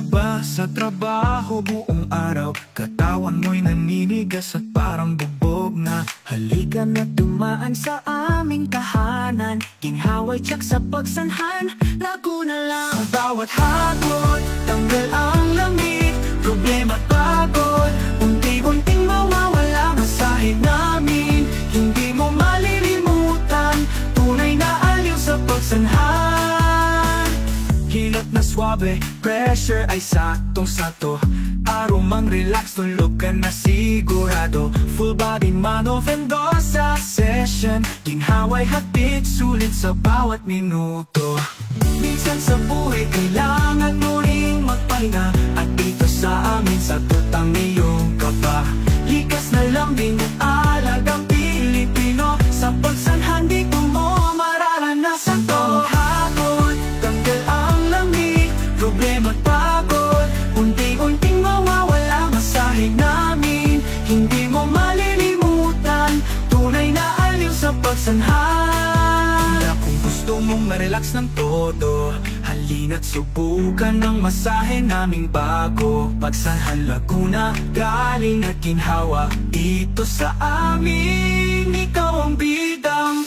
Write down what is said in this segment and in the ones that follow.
ka ba sa trabaho buong araw? Katawan mo'y naninigas at parang bubog na. Halika na dumaan sa aming tahanan, ginhaway tsak sa pagsanhan, Laguna lang. Sa bawat hagod, tanggal ang lamig, problema at pagod, unti-unting mawawala ang sahig namin. Hindi mo malilimutan, tunay na aliw sa pagsanhan. Hilot na swabe, pressure ay saktong-sakto, aromang relax, tulog ka na sigurado. Full body Mano Vendosa session, ginhaway hatid, sulit sa bawat minuto. Minsan sa buhay kailangan mo ring magpahinga, at dito sa amin sagot ang iyong kaba. Likas na lambing at alagang Pilipino, sa pagsanhan di ko mo mararanasan to. Hagod, tanggal ang lamig, problema at pagod, unti-unting mawawala ang sahig namin. Hindi mo malilimutan, tunay na aliw sa pagsanhan. Kung gusto mong ma-relax ng todo, halina't subukan ng masahe naming bago. Pagsanhan Laguna, galing at ginhawa, dito sa amin, ikaw ang bidang.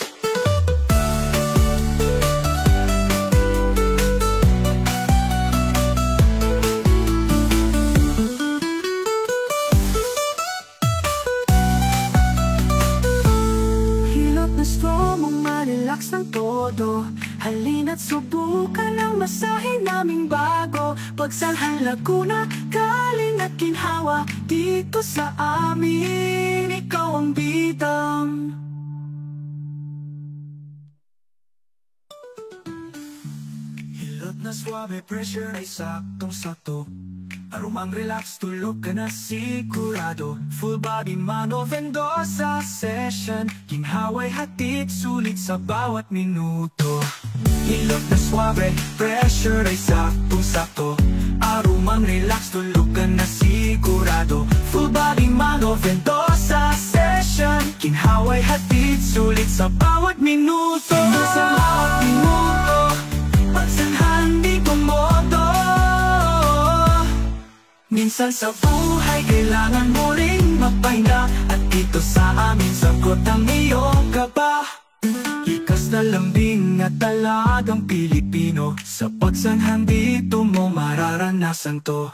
Gusto mong ma-relax ng todo, halina't subukan ang masahe naming bago. Pagsanhan Laguna, galing at ginhawa, dito sa amin, ikaw ang bidang. Hilot na swabe, pressure ay saktong-sakto, aromang relax, tulog ka na sigurado. Full body Mano Vendosa session, ginhaway hatid, sulit sa bawat minuto. Hilot na swabe, pressure ay saktong-sakto, aromang relax, tulog ka na sigurado. Full body Mano Vendosa session, ginhaway hatid, sulit sa bawat minuto. Sa bawat minuto, pagsanhan di komodo. Minsan sa buhay kailangan mo ring magpahinga, at dito sa amin sagot ang iyong kaba. Likas na lambing at talagang Pilipino, sa pagsanhan dito mo mararanasan to.